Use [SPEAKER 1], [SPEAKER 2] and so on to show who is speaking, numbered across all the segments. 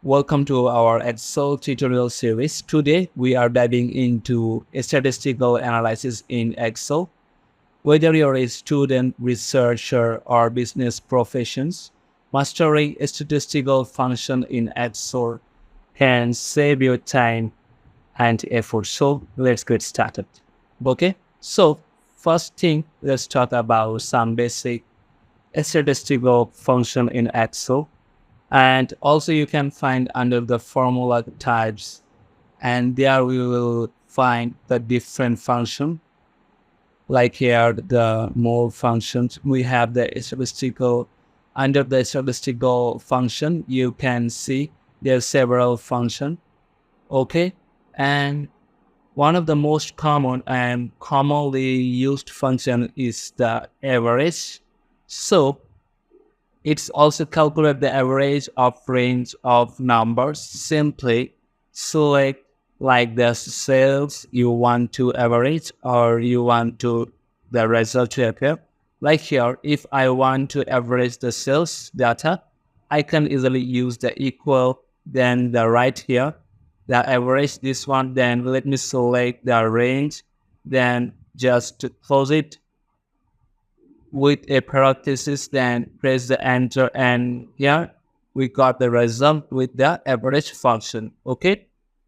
[SPEAKER 1] Welcome to our Excel tutorial series. Today we are diving into statistical analysis in Excel. Whether you're a student, researcher, or business professions, mastering a statistical function in Excel can save you time and effort. So let's get started. Okay, so first thing, let's talk about some basic statistical function in Excel. And also you can find under the formula types, and there we will find the different function. Like here the more functions we have, the statistical. Under the statistical function you can see there's several function. Okay, and one of the most common and commonly used function is the average. So it's also calculate the average of range of numbers. Simply select like the sales you want to average or you want to the result to appear. Like here, if I want to average the sales data, I can easily use the equal, then the right here, the average this one, then let me select the range, then just to close it with a parenthesis, then press the enter, and here we got the result with the average function. Okay,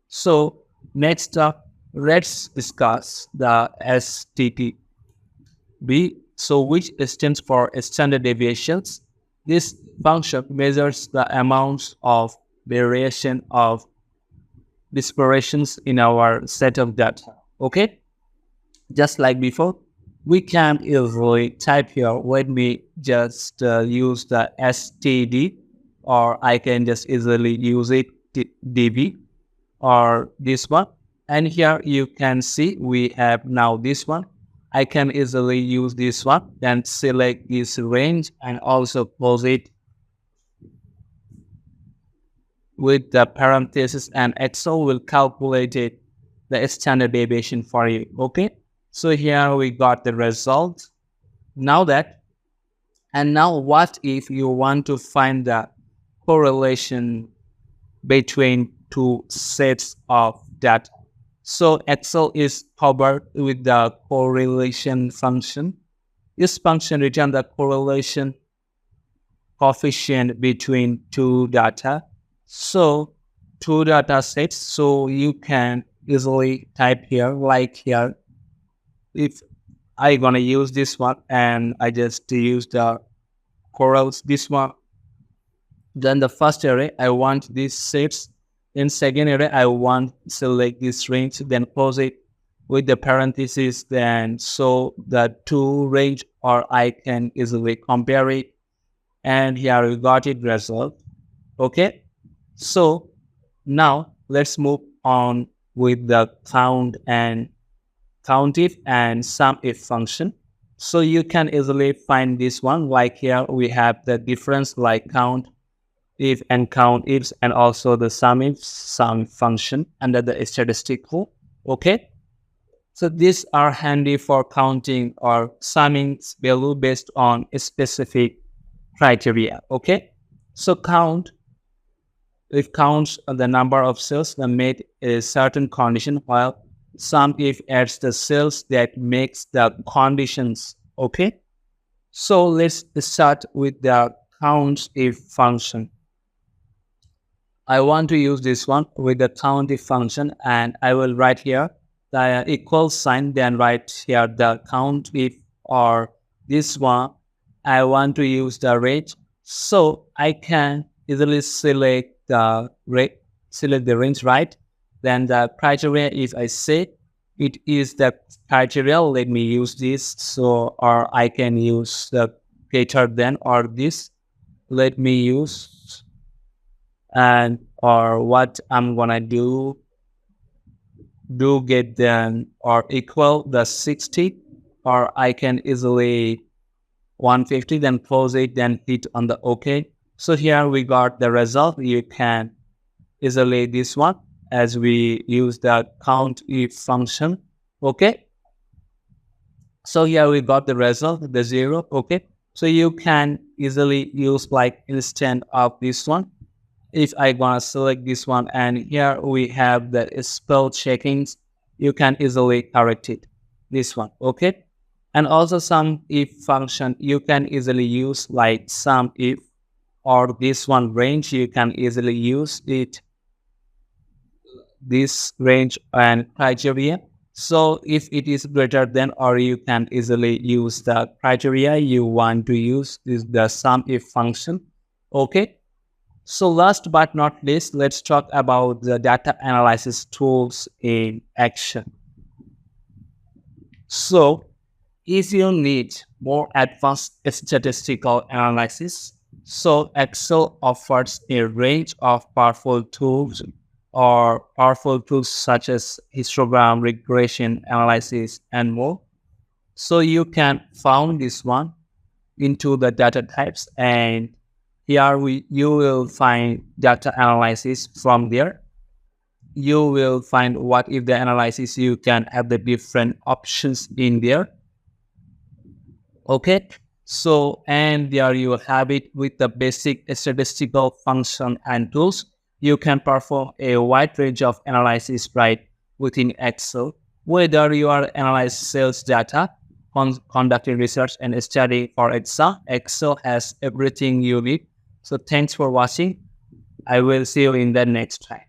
[SPEAKER 1] so next up, let's discuss the STTB, so which stands for standard deviations. This function measures the amounts of variation of disparitions in our set of data. Okay, just like before, we can easily type here. Let me just use the std, or I can just easily use it db or this one. And here you can see we have now this one. I can easily use this one, then select this range and also close it with the parenthesis, and Excel will calculate it, the standard deviation for you. Okay, so here we got the result. Now what if you want to find the correlation between two sets of data? So Excel is covered with the correlation function. This function returns the correlation coefficient between two data. So two data sets, so you can easily type here, like here, if I gonna use this one and I just use the corals this one, then the first array I want these sets, in second array I want select this range, then close it with the parentheses, then so the two range, or I can easily compare it, and here we got it result. Okay, so now let's move on with the count if and sum if function. So you can easily find this one. Like here we have the difference like count if and count ifs, and also the sum function under the statistical. Okay, so these are handy for counting or summing value based on a specific criteria. Okay, so it counts the number of cells that made a certain condition, while sum if adds the cells that makes the conditions. Okay, so let's start with the count if function. I want to use this one with the count if function, and I will write here the equal sign, then write here the count if, or this one I want to use the range. So I can easily select the range, right? Then the criteria, if I say it is the criteria, let me use this. So, or I can use the greater than, or this, let me use, and or what I'm gonna do get then or equal the 60, or I can easily 150, then close it, then hit on the OK. So here we got the result. You can easily this one as we use the count if function. Okay, so here we got the result, the 0. Okay, so you can easily use like instead of this one, if I gonna select this one, and here we have the spell checkings, you can easily correct it. This one, okay? And also some if function you can easily use, like some if, or this one range you can easily use it, this range and criteria. So if it is greater than, or you can easily use the criteria you want to use is the sum if function. Okay. So last but not least, let's talk about the data analysis tools in action. So if you need more advanced statistical analysis, so Excel offers a range of powerful tools, or powerful tools such as histogram, regression analysis, and more. So you can find this one into the data types, and here you will find data analysis. From there you will find what if the analysis, you can have the different options in there. Okay, so and there you have it with the basic statistical function and tools. You can perform a wide range of analysis right within Excel, whether you are analyzing sales data, conducting research and study for exam. Excel has everything you need. So thanks for watching. I will see you in the next time.